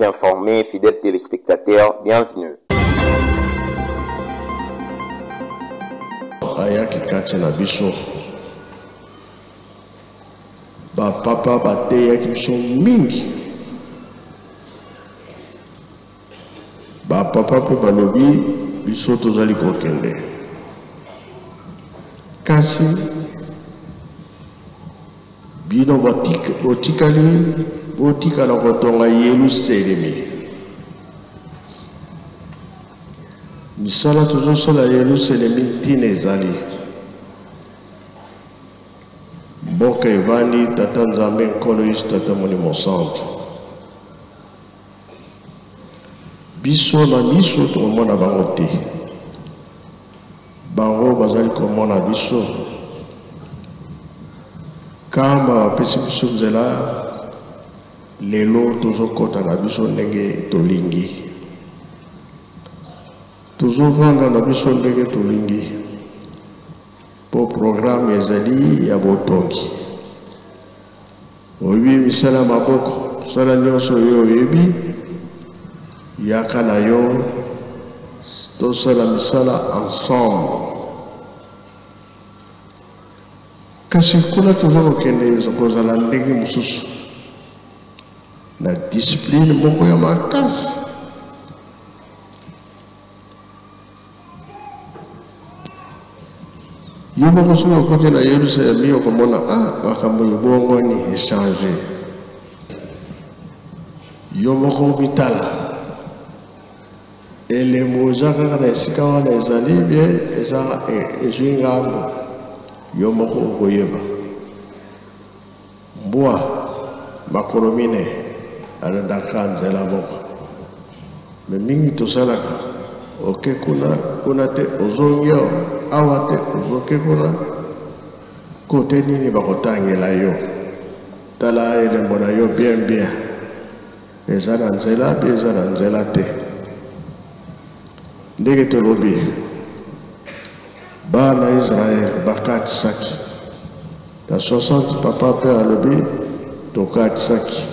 Informés, fidèles téléspectateurs, bienvenue. Ayaki kati na biso bapapa bateyaki biso mingi bapapa mpe balobi biso tozali kokende kasi bino botikala kotonga Yelusalemi. Misala tozosala Yelusalemi ntina ezali mboka evandi tata nzambe nkolo yesu tata molimo centre biso na biso tokomona bango te, bango bazali komona biso kamba bapesi biso nzela. Lelo tozokota na biso ndenge tolingi, tozovanda na biso ndenge tolingi po programme ezali ya botongi. Oyebi misala maboko sala nyonso oyo oyebi yaka na yo tosala misala ensemble. Kasi kuna tozokokende kozala ndenge mosusu na discipline moko ya makasi. Yo moko soki okoki na Yelusalemi okomona makambo ebongoni echange. Yo moko mitala elembo eza kaka na esika wana ezali bien ezwi ngambo, yo moko okoyeba mbwa makolo mine alendaka nzela moko me mingi tosalaka oke kuna te ozongio awa te ozoke kuna kote nini bakotangela yo tala elembo na yo bien eza na nzela mpe eza na nzela te. Ndenge tolobi bana Israel bakatisaki na 60 papa mpe alobi tokatisaki.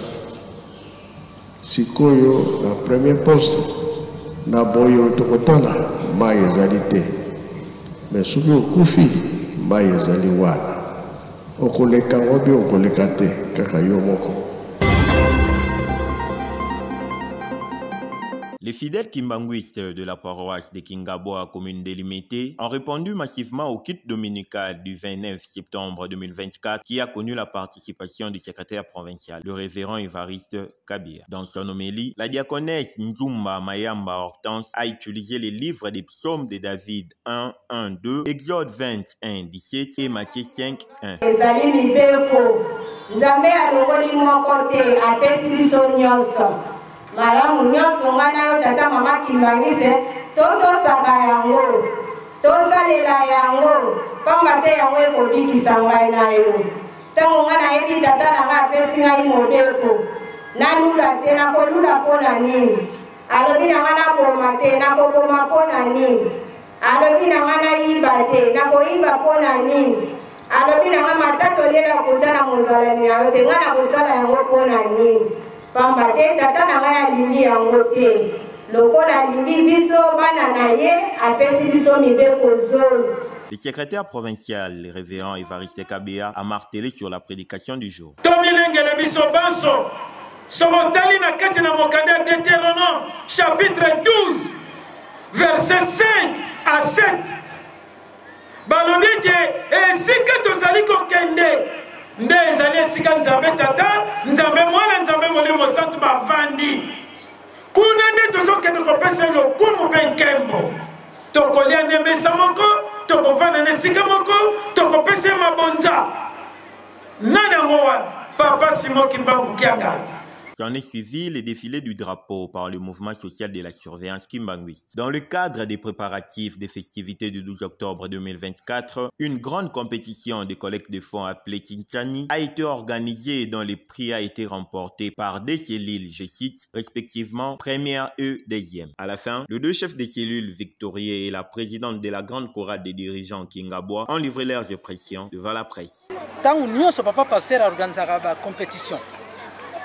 Sikoyo na premier poste na boyo tokotala mai ezali te, me soki okufi mai ezali wana okoleka ngobi okoleka te kaka yo moko. Les fidèles kimbanguistes de la paroisse de Kingaboa, commune délimitée, ont répondu massivement au kit dominical du 29 septembre 2024 qui a connu la participation du secrétaire provincial, le révérend Évariste Kabir. Dans son homélie, la diaconesse Nzumba Mayamba Hortense a utilisé les livres des psaumes de David 1, 1, 2, Exode 21, 17 et Matthieu 5, 1. Malamu nyonso ngana yo tata mama kimbangise toto saka yango tosalela yango pamba te yango ekobikisa ngai na yo ntango ngana yebi tata na ngai apesi ngai mobeko nalula te nakolula mpo na nini alobi na ngai nakoma te nakokoma mpo na nini alobi na ngai nayiba te nakoyiba mpo na nini alobi na ngai matata olela kota na mozalani na yo te ngai nakosala yango mpo na nini pamba te tata na ngai alingi yango te lokola alingi biso bana na ye apesi biso mibeko zolo. Le secrétaire provincial, le révérend Évariste Kabia, a martelé sur la prédication du jour. Tomilengele biso banso sorotali na kati na mokanda Deutéronome chapitre 12 verset 5 à 7 balobi te esika tozali kokende nde ezali esika nzambe tata nzambe mwana nzambe molimo santu bavandi kuna nde tozokende kopesa lokumu mpe nkembo tokolia nde mesa moko tokovanda na esika moko tokopesa mabonza nani yango wana papa Simon Kimbangu Kiangala. S'en est suivi le défilé du drapeau par le mouvement social de la surveillance kimbanguiste. Dans le cadre des préparatifs des festivités du 12 octobre 2024, une grande compétition de collecte de fonds appelée Tinchani a été organisée dont le prix a été remporté par des cellules, je cite, respectivement première et deuxième. À la fin, les deux chefs des cellules victorieux et la présidente de la grande chorale des dirigeants Kingaboa ont livré leurs impressions devant la presse. Tant que nous ne sommes pas passés à organiser la compétition,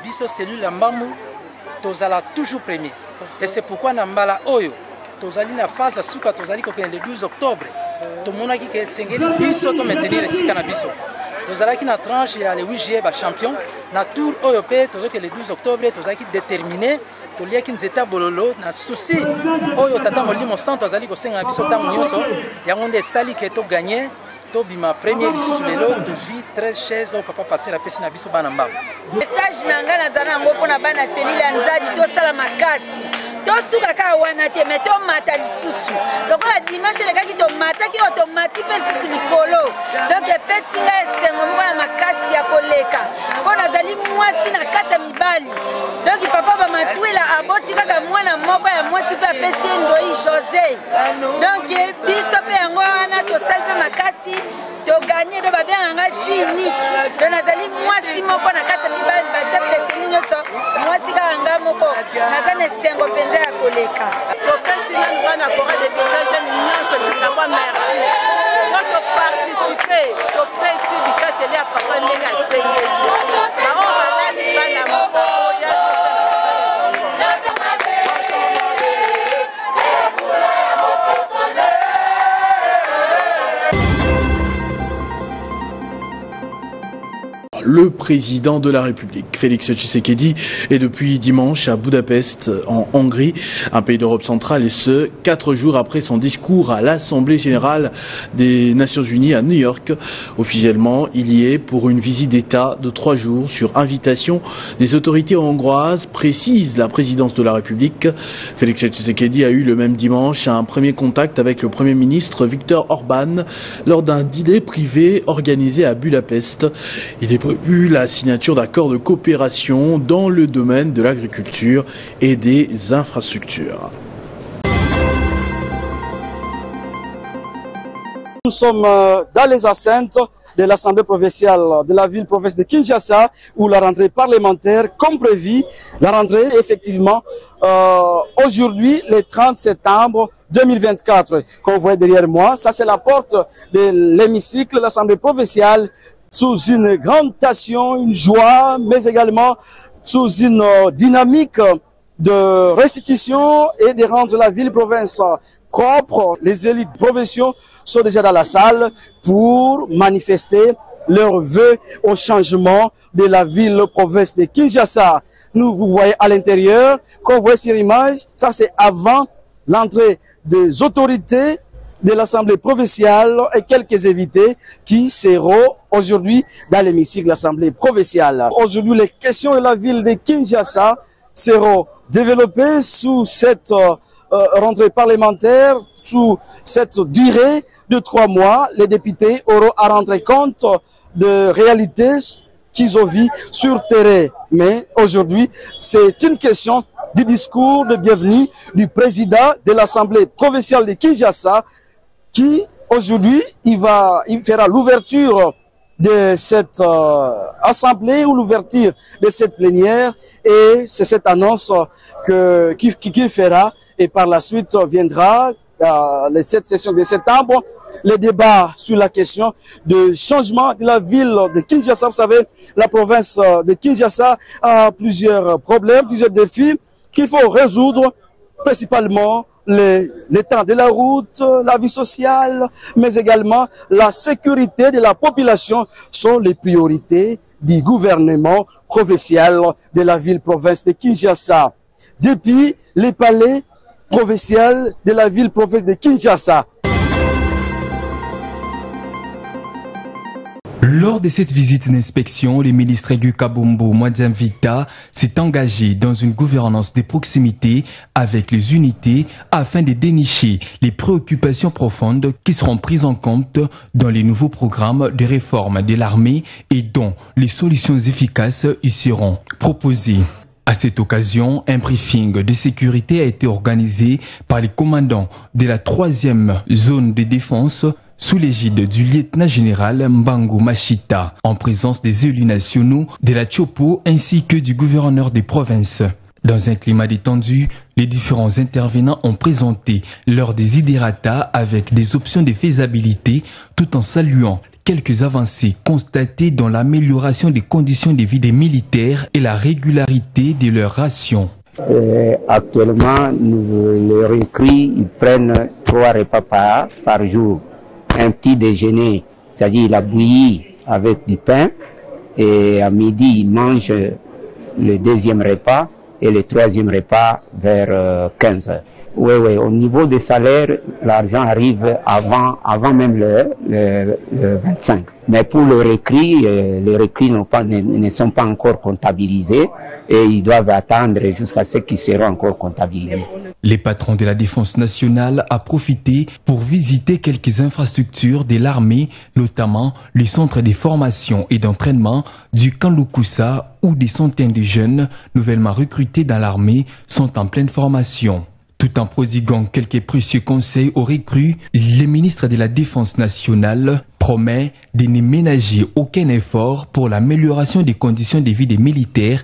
biso cellule mbamu tozala toujours premier. Et c'est pourquoi Nambala Oyo, tozali na phase suka tozali le 12 octobre. Tout le monde a dit que Sengeli biso to maintenir le sika na biso. Tozali na tranche ya le 8 juillet ba champion na tour Oyo pe tozali le 12 octobre tozali déterminé tolia ki nzeta bololo na souci Oyo tata molimo centre tozali ko senga biso tango nyonso yango nde sali ke to gagner. Tobima premier lisusu lelo tozwi 13 chaises donc papa passer la pesi na biso bana mbaba. Message na nga nazana ngo pona bana selile ya nzadi tosala makasi tosuka kaka wana te me tomata lisusu lokola dimanche elekaki tomataki oyo tomati mpe lisusu likolo donc epesi nga esengo moko ya makasi ya koleka mpo nazali mwasi na kati ya mibali donc papa bamatwila aboti kaka mwana moko ya mwasi mpe apesi ye ndoi José donc biso mpe yango wana tosali mpe makasi toganye do babenga ngai finiki do nazali mwasi moko na kati ya mibali bachef de seni nyonso mwasi kaka nga moko naza na esengo mpenza ya koleka topesi nanu bana kora de jeune nyonso likambo merci po toparticipe topesi bikateli ya papa ndenge asengeli bao balali bana moko oya tosala mosala Le président de la République, Félix Tshisekedi, est depuis dimanche à Budapest, en Hongrie, un pays d'Europe centrale, et ce, 4 jours après son discours à l'Assemblée générale des Nations Unies à New York. Officiellement, il y est pour une visite d'État de 3 jours sur invitation des autorités hongroises, précise la présidence de la République. Félix Tshisekedi a eu le même dimanche un premier contact avec le Premier ministre Viktor Orban lors d'un dîner privé organisé à Budapest. Il est prévu la signature d'accords de coopération dans le domaine de l'agriculture et des infrastructures. Nous sommes dans les enceintes de l'Assemblée provinciale de la ville-province de Kinshasa où la rentrée parlementaire, comme prévu, la rentrée effectivement aujourd'hui, le 30 septembre 2024. Comme vous voyez derrière moi, ça c'est la porte de l'hémicycle de l'Assemblée provinciale sous une grande tension, une joie, mais également sous une dynamique de restitution et de rendre la ville-province propre. Les élites provinciaux sont déjà dans la salle pour manifester leurs vœux au changement de la ville-province de Kinshasa. Vous voyez à l'intérieur, quand vous voyez sur l'image, ça c'est avant l'entrée des autorités de l'Assemblée provinciale et quelques invités qui seront aujourd'hui dans l'hémicycle de l'Assemblée provinciale. Aujourd'hui, les questions de la ville de Kinshasa seront développées sous cette rentrée parlementaire, sous cette durée de 3 mois. Les députés auront à rendre compte de réalités qu'ils ont vues sur terrain. Mais aujourd'hui, c'est une question du discours de bienvenue du président de l'Assemblée provinciale de Kinshasa, qui aujourd'hui il fera l'ouverture de cette assemblée ou l'ouverture de cette plénière, et c'est cette annonce qu'il fera, et par la suite viendra cette session de septembre le débat sur la question de changement de la ville de Kinshasa. Vous savez, la province de Kinshasa a plusieurs problèmes, plusieurs défis qu'il faut résoudre, principalement l'état de la route, la vie sociale, mais également la sécurité de la population sont les priorités du gouvernement provincial de la ville-province de Kinshasa. Depuis les palais provinciaux de la ville-province de Kinshasa. Lors de cette visite d'inspection, le ministre Egu Kabombo Mwadzamvita s'est engagé dans une gouvernance de proximité avec les unités afin de dénicher les préoccupations profondes qui seront prises en compte dans les nouveaux programmes de réforme de l'armée et dont les solutions efficaces y seront proposées. À cette occasion, un briefing de sécurité a été organisé par les commandants de la 3e zone de défense sous l'égide du lieutenant-général Mbangu Machita, en présence des élus nationaux de la Chopo ainsi que du gouverneur des provinces. Dans un climat détendu, les différents intervenants ont présenté leurs desiderata avec des options de faisabilité tout en saluant quelques avancées constatées dans l'amélioration des conditions de vie des militaires et la régularité de leurs rations. Actuellement, les recrues, ils prennent 3 repas par jour. Un petit déjeuner, c'est-à-dire la bouillie avec du pain, et à midi, ils mangent le 2e repas et le 3e repas vers 15 heures. Oui, au niveau des salaires, l'argent arrive avant même le 25. Mais pour les recrues ne sont pas encore comptabilisés et ils doivent attendre jusqu'à ce qu'ils seront encore comptabilisés. Les patrons de la Défense nationale ont profité pour visiter quelques infrastructures de l'armée, notamment le centre de formation et d'entraînement du camp Lukusa, où des centaines de jeunes nouvellement recrutés dans l'armée sont en pleine formation. Tout en prodiguant quelques précieux conseils aux recrues, le ministre de la Défense nationale promet de ne ménager aucun effort pour l'amélioration des conditions de vie des militaires.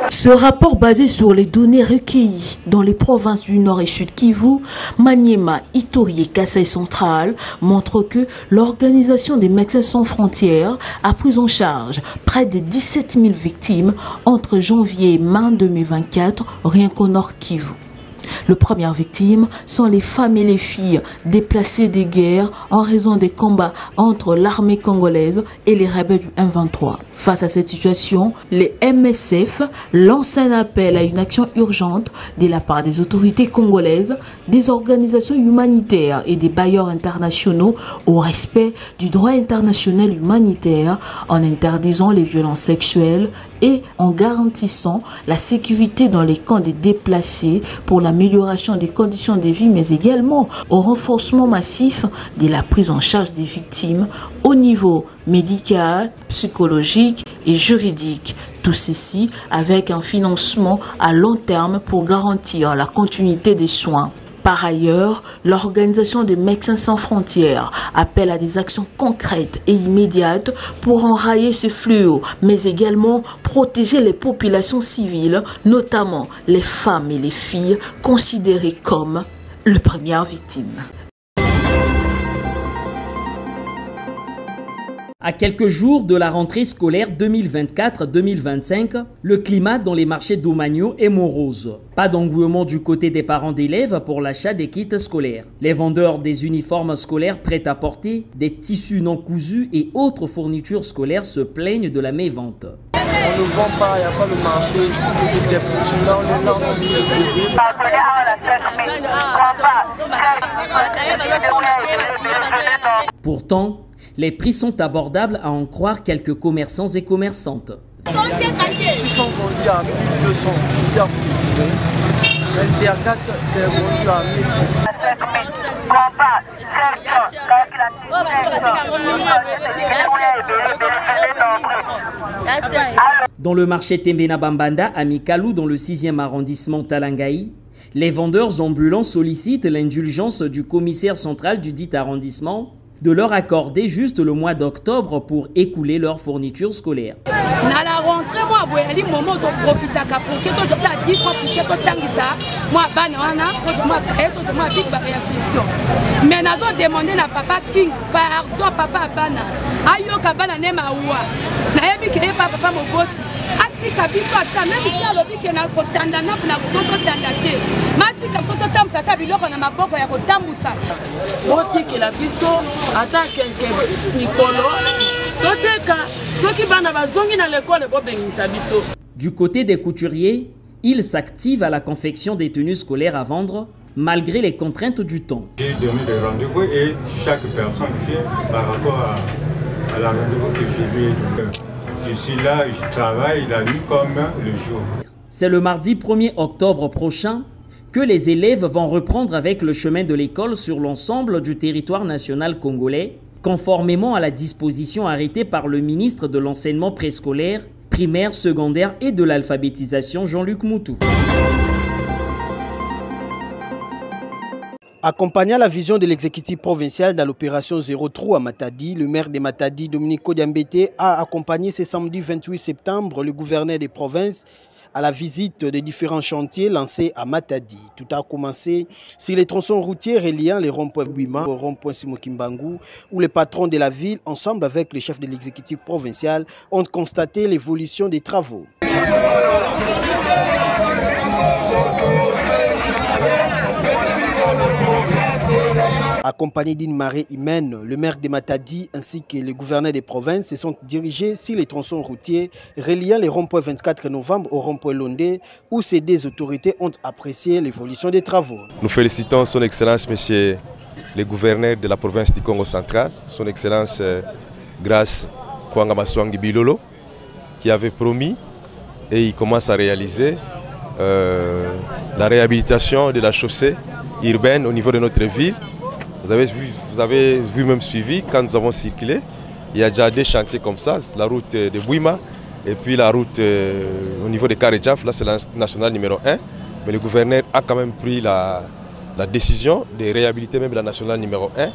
Ce rapport basé sur les données recueillies dans les provinces du Nord et Sud Kivu, Maniema, Ituri et Kasaï central montre que l'Organisation des Médecins sans frontières a pris en charge près de 17 000 victimes entre janvier et mai 2024, rien qu'au Nord Kivu. Les premières victimes sont les femmes et les filles déplacées des guerres en raison des combats entre l'armée congolaise et les rebelles du M23. Face à cette situation, les MSF lancent un appel à une action urgente de la part des autorités congolaises, des organisations humanitaires et des bailleurs internationaux au respect du droit international humanitaire en interdisant les violences sexuelles et en garantissant la sécurité dans les camps des déplacés pour l'amélioration des conditions de vie, mais également au renforcement massif de la prise en charge des victimes au niveau médical, psychologique et juridique. Tout ceci avec un financement à long terme pour garantir la continuité des soins. Par ailleurs, l'Organisation des Médecins sans frontières appelle à des actions concrètes et immédiates pour enrayer ce fléau, mais également protéger les populations civiles, notamment les femmes et les filles considérées comme les premières victimes. À quelques jours de la rentrée scolaire 2024-2025, le climat dans les marchés d'Omagno est morose. Pas d'engouement du côté des parents d'élèves pour l'achat des kits scolaires. Les vendeurs des uniformes scolaires prêts à porter, des tissus non cousus et autres fournitures scolaires se plaignent de la mévente. On ne vend pas, il n'y a pas le marché. Pourtant, les prix sont abordables à en croire quelques commerçants et commerçantes. Ici sont vendus à 1200, c'est vendu à 1000. Dans le marché Tembena Bambanda à Mikalou, dans le 6e arrondissement Talangaï, les vendeurs ambulants sollicitent l'indulgence du commissaire central du dit arrondissement de leur accorder juste le mois d'octobre pour écouler leurs fournitures scolaires. Na la rentrée, moi, boyali moment to profita ka pour que to ta dit pour que to tangisa, moi bana wana, to moi kaye to moi big réaction. Mais nazo demander na papa King, pardon papa bana. Ayo ka bana ne mawa. Na yebi ke papa moboti. Ati kabiso ata même si alobi ke na kotanda na ko tanda te. Mati ka foto tamsa ka biloko na maboko ya kotambusa. Boti ke la biso ata kenke Nicolo. Toteka toki bana bazongi na l'école bo bengisa biso. Du côté des couturiers, ils s'activent à la confection des tenues scolaires à vendre malgré les contraintes du temps. J'ai donné des rendez-vous et chaque personne fait par rapport à la rendez-vous que je lui ai donné. Je suis là, je travaille la nuit comme le jour. C'est le mardi 1er octobre prochain que les élèves vont reprendre avec le chemin de l'école sur l'ensemble du territoire national congolais, conformément à la disposition arrêtée par le ministre de l'enseignement préscolaire, primaire, secondaire et de l'alphabétisation Jean-Luc Moutou. Accompagnant la vision de l'exécutif provincial dans l'opération Zéro Trou à Matadi, le maire de Matadi, Dominique Kodiambete, a accompagné ce samedi 28 septembre le gouverneur des provinces à la visite des différents chantiers lancés à Matadi. Tout a commencé sur les tronçons routiers reliant les ronds-points Bouima au rond-point Simokimbangu, où les patrons de la ville, ensemble avec le chef de l'exécutif provincial, ont constaté l'évolution des travaux. Accompagné d'une marée humaine, le maire de Matadi ainsi que le gouverneur des provinces se sont dirigés sur les tronçons routiers reliant les ronds-points 24 novembre au rond-point Londé, où ces deux autorités ont apprécié l'évolution des travaux. Nous félicitons son Excellence, Monsieur le gouverneur de la province du Congo central, son Excellence Grâce Kwanga Maswangi Bilolo, qui avait promis et il commence à réaliser la réhabilitation de la chaussée urbaine au niveau de notre ville. Vous avez vu même suivi quand nous avons circulé. Il y a déjà des chantiers comme ça, la route de Bouima et puis la route au niveau de Karedjaf, là c'est la nationale numéro 1. Mais le gouverneur a quand même pris la décision de réhabiliter même la nationale numéro 1. Et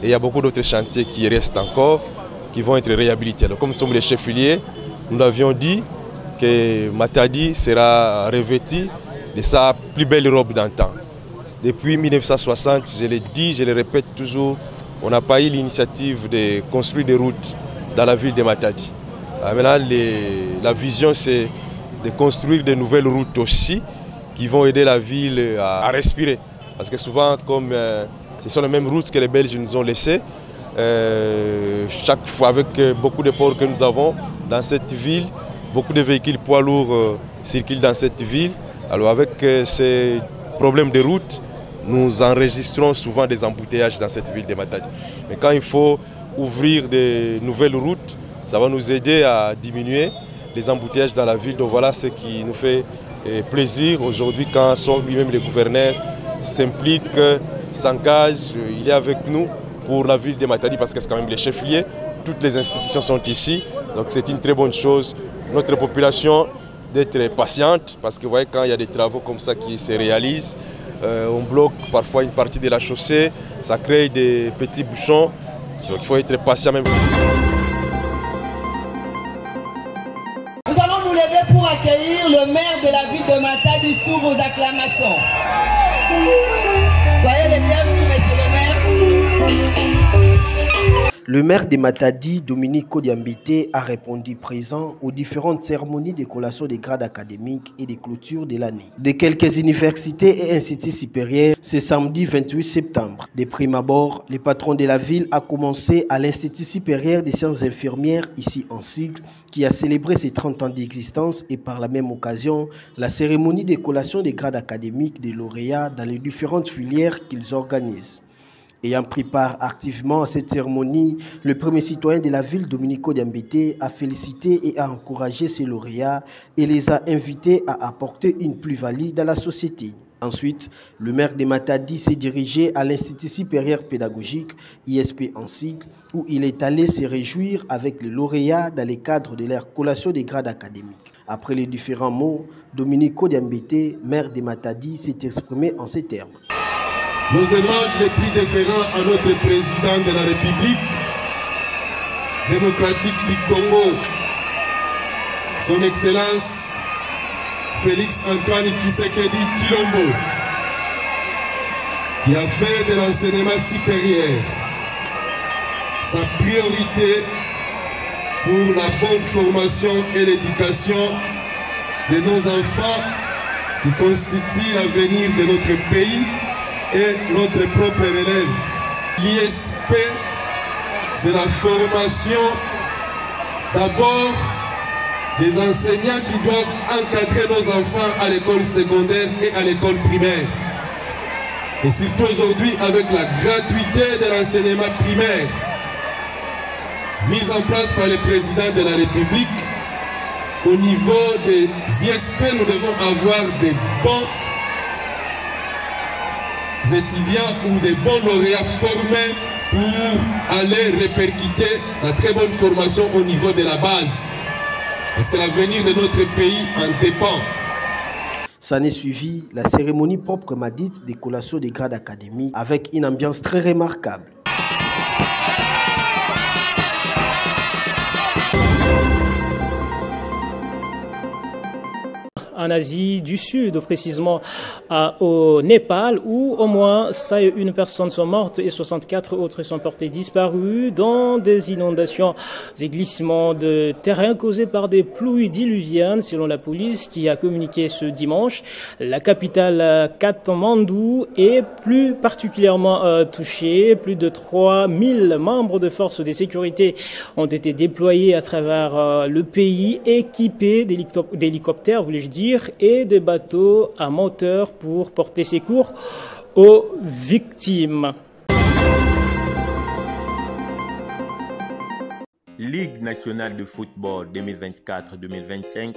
il y a beaucoup d'autres chantiers qui restent encore, qui vont être réhabilités. Alors, comme nous sommes les chefs-liers, nous avions dit que Matadi sera revêti de sa plus belle robe d'antan. Depuis 1960, je l'ai dit, je le répète toujours, on n'a pas eu l'initiative de construire des routes dans la ville de Matadi. Maintenant, la vision, c'est de construire de nouvelles routes aussi qui vont aider la ville à respirer. Parce que souvent, comme ce sont les mêmes routes que les Belges nous ont laissées, chaque fois avec beaucoup de ports que nous avons dans cette ville, beaucoup de véhicules poids lourds circulent dans cette ville. Alors avec ces problèmes de route, nous enregistrons souvent des embouteillages dans cette ville de Matadi. Mais quand il faut ouvrir de nouvelles routes, ça va nous aider à diminuer les embouteillages dans la ville. Donc voilà ce qui nous fait plaisir aujourd'hui quand lui-même le gouverneur s'implique, s'engage, il est avec nous pour la ville de Matadi parce que c'est quand même les chefs-lieux. Toutes les institutions sont ici, donc c'est une très bonne chose. Notre population d'être patiente parce que vous voyez quand il y a des travaux comme ça qui se réalisent, on bloque parfois une partie de la chaussée, ça crée des petits bouchons, donc il faut être patient même. Nous allons nous lever pour accueillir le maire de la ville de Matadi sous vos acclamations. Soyez les bienvenus, monsieur le maire. Le maire de Matadi, Dominique Kodiambité, a répondu présent aux différentes cérémonies de collation des grades académiques et des clôtures de l'année de quelques universités et instituts supérieurs ce samedi 28 septembre. De prime abord, le patron de la ville a commencé à l'Institut supérieur des sciences infirmières, ici en cycle, qui a célébré ses 30 ans d'existence et par la même occasion, la cérémonie de collation des grades académiques des lauréats dans les différentes filières qu'ils organisent. Ayant pris part activement à cette cérémonie, le premier citoyen de la ville, Dominique Kodiambité, a félicité et a encouragé ses lauréats et les a invités à apporter une plus-value dans la société. Ensuite, le maire de Matadi s'est dirigé à l'Institut supérieur pédagogique, ISP en cycle, où il est allé se réjouir avec les lauréats dans le cadre de leur collation des grades académiques. Après les différents mots, Dominique Kodiambité, maire de Matadi, s'est exprimé en ces termes. Nos hommages les plus déférents à notre président de la République démocratique du Congo, son Excellence Félix Antoine Tshisekedi Tshilombo, qui a fait de l'enseignement supérieur sa priorité pour la bonne formation et l'éducation de nos enfants qui constituent l'avenir de notre pays et notre propre relève. L'ISP, c'est la formation d'abord des enseignants qui doivent encadrer nos enfants à l'école secondaire et à l'école primaire. Et surtout aujourd'hui avec la gratuité de l'enseignement primaire mise en place par le président de la République, au niveau des ISP, nous devons avoir des bons étudiants ou des bons lauréats formés pour aller répercuter la très bonne formation au niveau de la base. Parce que l'avenir de notre pays en dépend. S'en est suivi la cérémonie proprement dite des collations des grades académiques avec une ambiance très remarquable. en Asie du Sud, précisément au Népal, où au moins 101 personnes sont mortes et 64 autres sont portées disparues dans des inondations et glissements de terrain causés par des pluies diluviennes, selon la police qui a communiqué ce dimanche. La capitale Katmandou est plus particulièrement touchée. Plus de 3000 membres de forces de sécurité ont été déployés à travers le pays, équipés d'hélicoptères, voulais-je dire, et de bateaux à moteur pour porter secours aux victimes. Ligue nationale de football 2024-2025,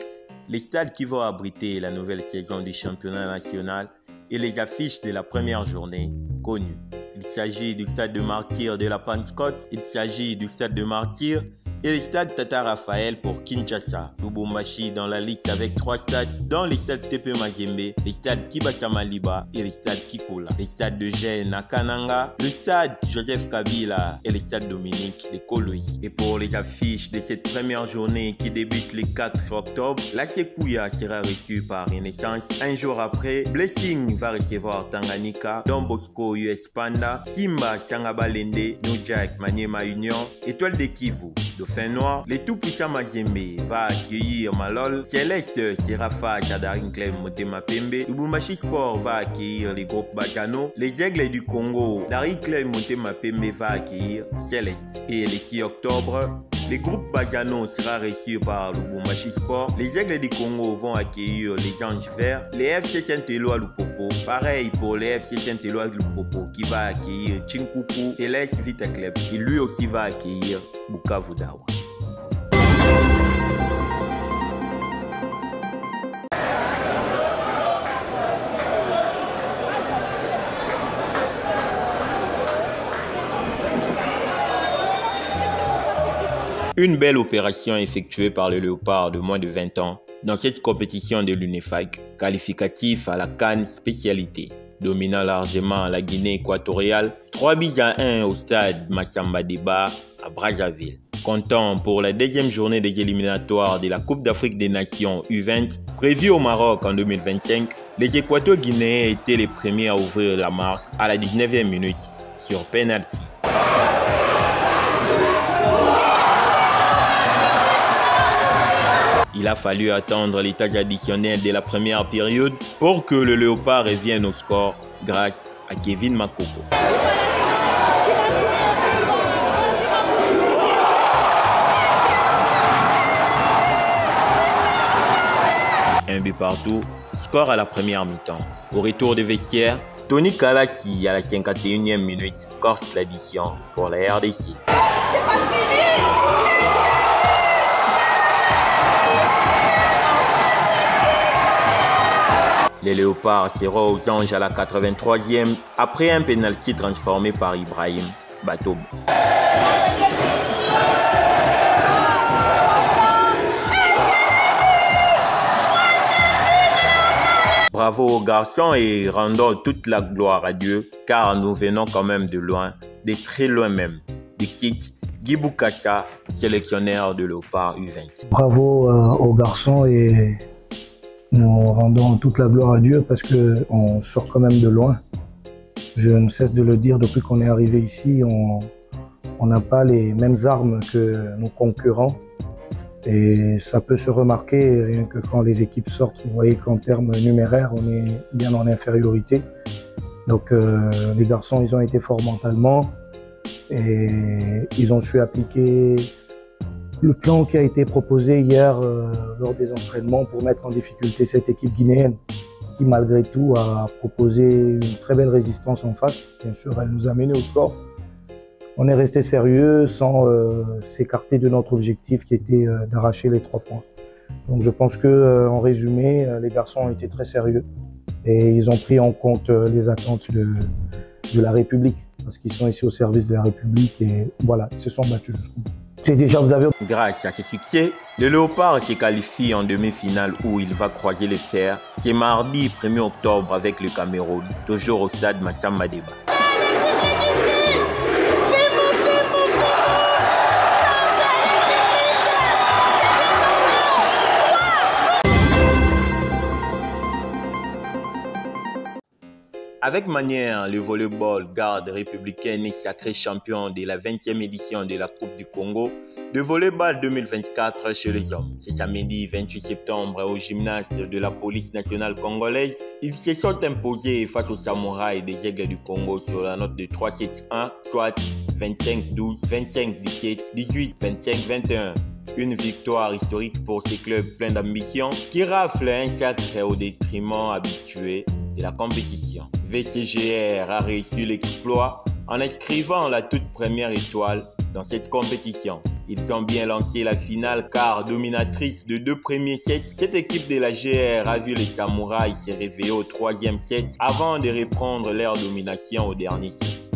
les stades qui vont abriter la nouvelle saison du championnat national et les affiches de la première journée connues. Il s'agit du stade de Martyrs de la Pentecôte, il s'agit du stade de Martyrs et le stade Tata Raphaël pour Kinshasa. Lubumbashi dans la liste avec 3 stades, dont les stades TP Mazembe, les stades Kibasa Maliba et les stades Kikola. Les stades de Gênes à Kananga, le stade Joseph Kabila et les stades Dominique de Koloï. Et pour les affiches de cette première journée qui débute le 4 octobre, la Sekouya sera reçue par Renaissance. Un jour après, Blessing va recevoir Tanganyika, Don Bosco US Panda, Simba Sangabalende, New Jack Maniema Union, Étoile de Kivu. Dauphin Noir, les tout-puissants Mazembe va accueillir Malol, Céleste sera face à Daring Club Motema Pembe, Lubumbashi Sport va accueillir les groupes Bajano, les Aigles du Congo, Daring Club Motema Pembe va accueillir Céleste. Et le 6 octobre, le groupe Bajano sera reçu par Lubumbashi Sport, les Aigles du Congo vont accueillir les Anges Verts, les FC Saint-Éloi Lupopo, pareil pour les FC Saint-Éloi Lupopo qui va accueillir Chinkuku et l'AS Vita Club, qui lui aussi va accueillir Bukavu Dawa. Une belle opération effectuée par le Léopard de moins de 20 ans dans cette compétition de l'UNEFAC, qualificatif à la CAN spécialité. Dominant largement la Guinée équatoriale, 3-1 au stade Massamba Deba à Brazzaville. Comptant pour la deuxième journée des éliminatoires de la Coupe d'Afrique des Nations U20 prévue au Maroc en 2025, les Équato-Guinéens étaient les premiers à ouvrir la marque à la 19e minute sur penalty. Il a fallu attendre l'étage additionnel de la première période pour que le Léopard revienne au score grâce à Kevin Makoko. Un but partout, score à la première mi-temps. Au retour des vestiaires, Tony Kalassi à la 51e minute corse l'addition pour la RDC. Les Léopards seront aux anges à la 83e après un pénalty transformé par Ibrahim Batob. Bravo aux garçons et rendons toute la gloire à Dieu car nous venons quand même de loin, de très loin même. Dixit, Guy Boukassa, sélectionneur de Léopard U20. Bravo aux garçons et nous rendons toute la gloire à Dieu parce qu'on sort quand même de loin. Je ne cesse de le dire depuis qu'on est arrivé ici, on n'a pas les mêmes armes que nos concurrents. Et ça peut se remarquer rien que quand les équipes sortent. Vous voyez qu'en termes numéraires, on est bien en infériorité. Donc les garçons, ils ont été forts mentalement et ils ont su appliquer le plan qui a été proposé hier lors des entraînements pour mettre en difficulté cette équipe guinéenne qui malgré tout a proposé une très belle résistance en face. Bien sûr, elle nous a menés au score. On est resté sérieux sans s'écarter de notre objectif qui était d'arracher les 3 points. Donc je pense qu'en résumé, les garçons ont été très sérieux et ils ont pris en compte les attentes de la République parce qu'ils sont ici au service de la République et voilà, ils se sont battus jusqu'au bout. Grâce à ce succès, le Léopard se qualifie en demi-finale où il va croiser les fers. C'est mardi 1er octobre avec le Cameroun, toujours au stade Massamba Deba. Avec manière, le volleyball garde républicain est sacré champion de la 20e édition de la Coupe du Congo de volleyball 2024 chez les hommes. Ce samedi 28 septembre au gymnase de la police nationale congolaise, ils se sont imposés face aux samouraïs des Aigles du Congo sur la note de 3-7-1, soit 25-12, 25-17, 18-25-21. Une victoire historique pour ces clubs pleins d'ambition qui raflent un sacre au détriment habitué de la compétition. VCGR a réussi l'exploit en inscrivant la toute première étoile dans cette compétition. Ils ont bien lancé la finale car dominatrice de 2 premiers sets, cette équipe de la GR a vu les samouraïs se réveiller au 3e set avant de reprendre leur domination au dernier set.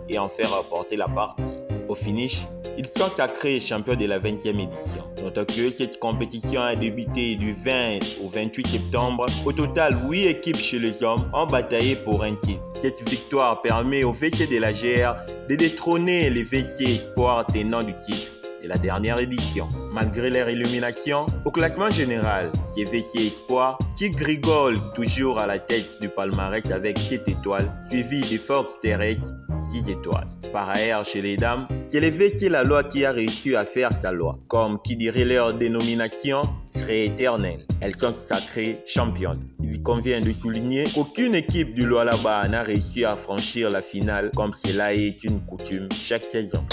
Et en faire remporter la partie. Au finish, ils sont sacrés champions de la 20e édition. Notons que cette compétition a débuté du 20 au 28 septembre. Au total, 8 équipes chez les hommes ont bataillé pour un titre. Cette victoire permet au VC de la GR de détrôner les VC Espoir tenants du titre de la dernière édition. Malgré leur illumination, au classement général, c'est VC Espoir qui grigole toujours à la tête du palmarès avec 7 étoiles, suivi des Forces Terrestres 6 étoiles. Par ailleurs, chez les dames, c'est le VC La Loi qui a réussi à faire sa loi. Comme qui dirait leur dénomination serait éternelle. Elles sont sacrées championnes. Il convient de souligner qu'aucune équipe du Lualaba n'a réussi à franchir la finale comme cela est une coutume chaque saison.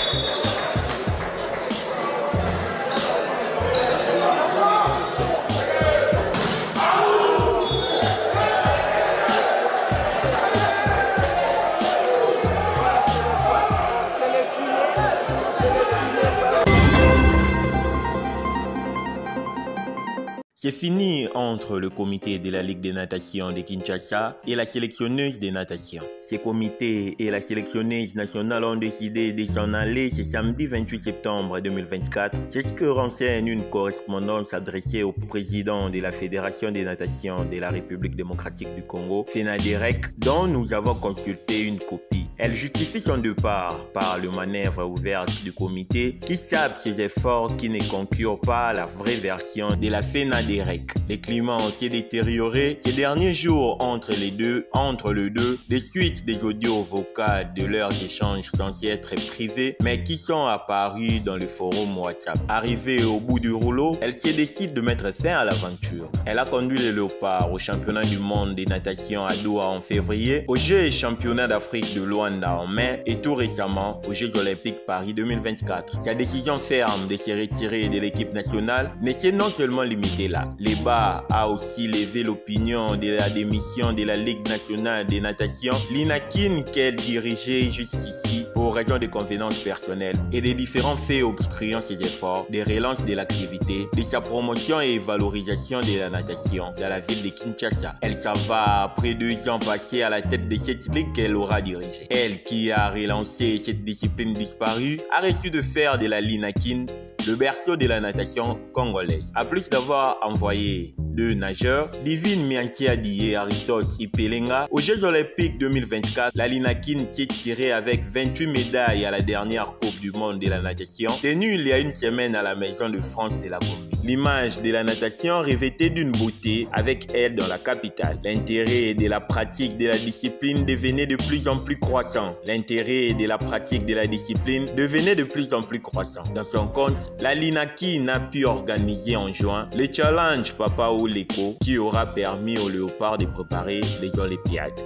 C'est fini entre le comité de la Ligue des natations de Kinshasa et la sélectionneuse des natations. Ces comités et la sélectionneuse nationale ont décidé de s'en aller ce samedi 28 septembre 2024. C'est ce que renseigne une correspondance adressée au président de la Fédération des natations de la République démocratique du Congo, FENADEREC, dont nous avons consulté une copie. Elle justifie son départ par le manœuvre ouverte du comité qui sape ses efforts qui ne concurrent pas à la vraie version de la FENADEREC. Les climats ont été détériorés ces derniers jours entre les deux, des suites des audios vocaux de leurs échanges censés être privés, mais qui sont apparus dans le forum WhatsApp. Arrivée au bout du rouleau, elle se décide de mettre fin à l'aventure. Elle a conduit les Léopards au championnat du monde des natations à Doha en février, aux Jeux et championnats d'Afrique de Luanda en mai et tout récemment aux Jeux Olympiques Paris 2024. Sa décision ferme de se retirer de l'équipe nationale ne s'est non seulement limitée là. L'EBA a aussi levé l'opinion de la démission de la Ligue nationale des natations, l'INAKIN qu'elle dirigeait jusqu'ici pour raison de convenances personnelles et des différents faits obstruant ses efforts de relance de l'activité, de sa promotion et valorisation de la natation dans la ville de Kinshasa. Elle s'en va après 2 ans passés à la tête de cette ligue qu'elle aura dirigée. Elle qui a relancé cette discipline disparue a reçu de faire de la l'INAKIN le berceau de la natation congolaise. À plus d'avoir envoyé 2 nageurs, Divine Miankiadi et Aristote Ipelenga, aux Jeux Olympiques 2024, la l'INAKIN s'est tirée avec 28 médailles à la dernière Coupe du Monde de la natation, tenue il y a une semaine à la Maison de France de la Gombe. L'image de la natation revêtait d'une beauté avec elle dans la capitale. L'intérêt de la pratique de la discipline devenait de plus en plus croissant. Dans son compte, la l'INAKIN a pu organiser en juin le challenge Papa Oleko qui aura permis aux Léopards de préparer les Olympiades.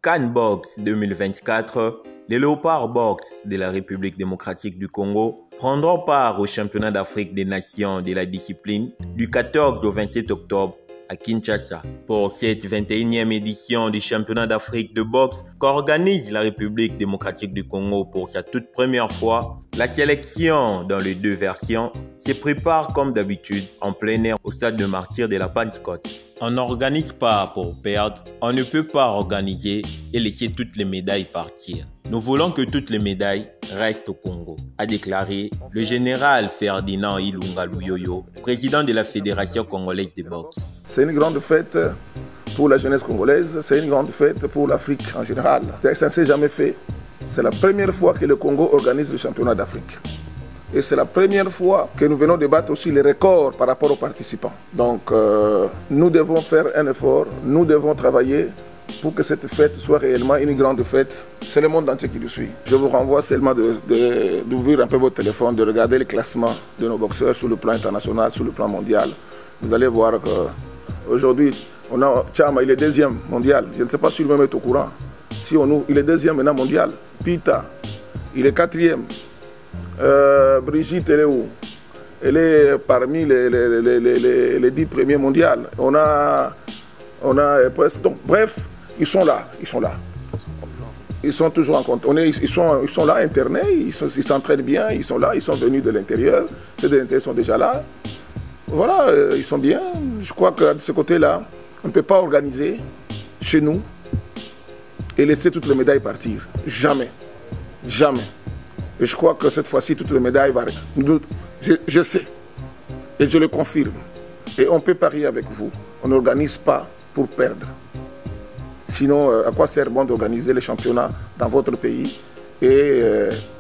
CAN Box 2024, les Léopards Box de la République démocratique du Congo prendront part au championnat d'Afrique des nations de la discipline du 14 au 27 octobre à Kinshasa. Pour cette 21e édition du championnat d'Afrique de boxe qu'organise la République démocratique du Congo pour sa toute première fois, la sélection dans les 2 versions se prépare comme d'habitude en plein air au stade de Martyrs de la Pentecôte. On n'organise pas pour perdre, on ne peut pas organiser et laisser toutes les médailles partir. Nous voulons que toutes les médailles restent au Congo, a déclaré le général Ferdinand Ilunga Luyoyo, président de la Fédération congolaise de boxe. C'est une grande fête pour la jeunesse congolaise, c'est une grande fête pour l'Afrique en général. Ça ne s'est jamais fait. C'est la première fois que le Congo organise le championnat d'Afrique. Et c'est la première fois que nous venons débattre aussi les records par rapport aux participants. Donc nous devons faire un effort, nous devons travailler pour que cette fête soit réellement une grande fête. C'est le monde entier qui nous suit. Je vous renvoie seulement d'ouvrir un peu votre téléphone, de regarder les classements de nos boxeurs sur le plan international, sur le plan mondial. Vous allez voir qu'aujourd'hui, Chama, il est 2e mondial. Je ne sais pas si lui-même est au courant. Il est 2e maintenant mondial. Pita, il est 4e. Brigitte, elle est où? Elle est parmi les 10 premiers mondiaux. On a presque. Donc, bref, ils sont là. Ils sont toujours en compte. Ils sont là, internés, ils s'entraînent bien, ils sont là, ils sont venus de l'intérieur. Ceux de l'intérieur sont déjà là. Voilà, ils sont bien. Je crois que de ce côté-là, on ne peut pas organiser chez nous et laisser toutes les médailles partir. Jamais. Jamais. Et je crois que cette fois-ci, toutes les médailles vont... Je sais. Et je le confirme. Et on peut parier avec vous. On n'organise pas pour perdre. Sinon, à quoi sert bon d'organiser les championnats dans votre pays et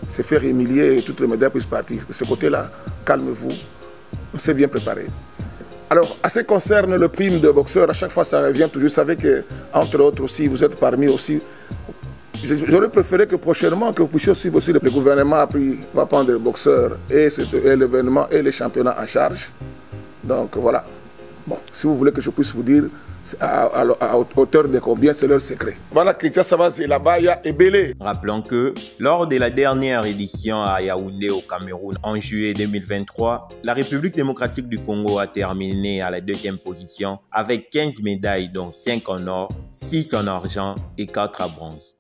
se faire humilier et toutes les médailles puissent partir? De ce côté-là, calmez-vous. On s'est bien préparé. Alors, à ce qui concerne le prime de boxeur, à chaque fois ça revient toujours. Vous savez qu'entre autres aussi, vous êtes parmi aussi. J'aurais préféré que prochainement, que vous puissiez suivre aussi le gouvernement va prendre les boxeurs et l'événement et les championnats en charge. Donc voilà. Bon, si vous voulez que je puisse vous dire à hauteur de combien, c'est leur secret. Rappelons que lors de la dernière édition à Yaoundé au Cameroun en juillet 2023, la République démocratique du Congo a terminé à la 2e position avec 15 médailles dont 5 en or, 6 en argent et 4 en bronze.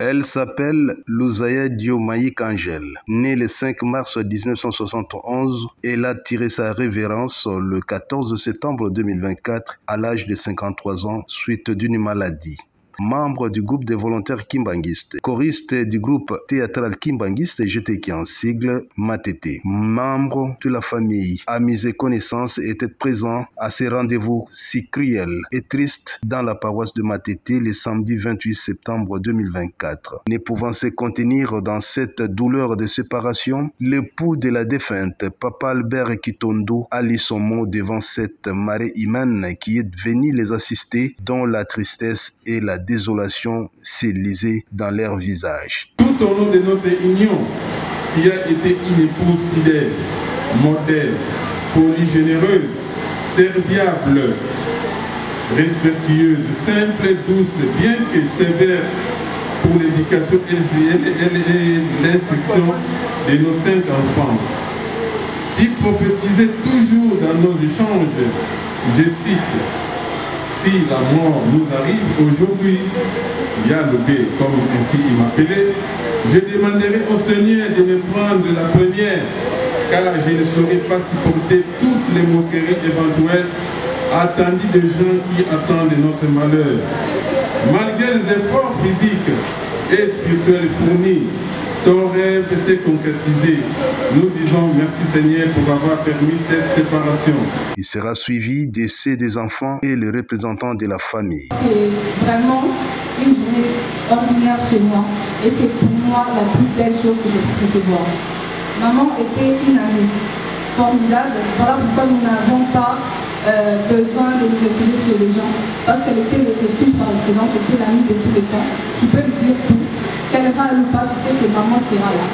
Elle s'appelle Louzaya Diomaïk Angel. Née le 5 mars 1971, elle a tiré sa révérence le 14 septembre 2024 à l'âge de 53 ans suite d'une maladie. Membre du groupe des volontaires kimbanguistes, choriste du groupe théâtral kimbanguiste GTK en sigle Matete. Membre de la famille, amis et connaissances étaient présents à ces rendez-vous si cruels et tristes dans la paroisse de Matete le samedi 28 septembre 2024. Ne pouvant se contenir dans cette douleur de séparation, l'époux de la défunte, Papa Albert Kitondo, a lu son mot devant cette marée humaine qui est venue les assister, dont la tristesse et la désolation s'est lisée dans leur visage. Tout au long de notre union, qui a été une épouse fidèle, modèle, polie, généreuse, serviable, respectueuse, simple et douce, bien que sévère pour l'éducation et l'instruction de nos 5 enfants, qui prophétisait toujours dans nos échanges, je cite, si la mort nous arrive aujourd'hui, il y a le B, comme ainsi il m'appelait, je demanderai au Seigneur de me prendre la première, car je ne saurais pas supporter toutes les moqueries éventuelles attendues des gens qui attendent notre malheur. Malgré les efforts physiques et spirituels fournis, ton rêve s'est concrétisé. Nous disons merci Seigneur pour avoir permis cette séparation. Il sera suivi des décès des enfants et les représentants de la famille. C'est vraiment une journée ordinaire chez moi et c'est pour moi la plus belle chose que je puisse recevoir. Maman était une amie formidable, voilà pourquoi nous n'avons pas besoin de nous refuser sur les gens, parce qu'elle était le refuge par excellence, c'était l'amie de tous les temps. Tu peux lui dire tout, qu'elle va ou pas, tu sais que maman sera là.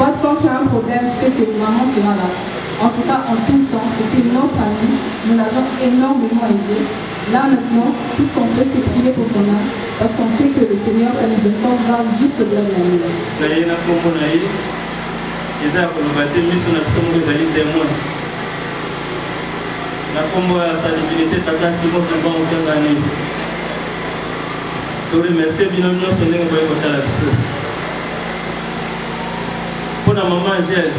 Quand tu as un problème, tu sais que maman sera là. En tout cas, en tout temps, c'était notre amie, nous l'avons énormément aidé. Là maintenant, tout ce qu'on fait, c'est prier pour son âme, parce qu'on sait que le Seigneur, quand il descend, va juste au-delà de la nuit. La combo à sa divinité, Tata Simon Temba au Kangani. Je remercie Binomio Soneng Boyota la Bissou. Pour la maman Angèle,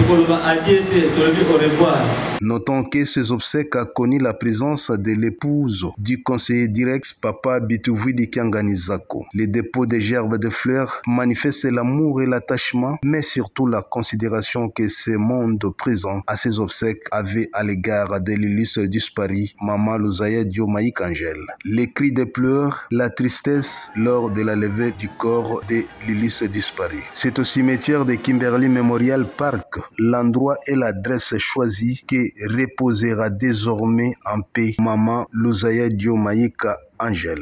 au revoir. Notons que ces obsèques a connu la présence de l'épouse du conseiller direct Papa Bitouvidi Kianganizako. Les dépôts de gerbes de fleurs manifestent l'amour et l'attachement, mais surtout la considération que ce monde présent à ces obsèques avait à l'égard de l'illustre disparu, Maman Luzaya Diomayi Kangel. Les cris de pleurs, la tristesse lors de la levée du corps de l'illustre disparu. C'est au cimetière de Kimberley Memorial Park, l'endroit et l'adresse choisie qui reposera désormais en paix Maman Luzaya Diomayi Kangel.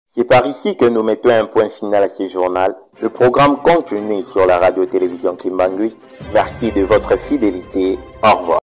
C'est par ici que nous mettons un point final à ce journal. Le programme continue sur la radio-télévision Kimbanguist. Merci de votre fidélité. Au revoir.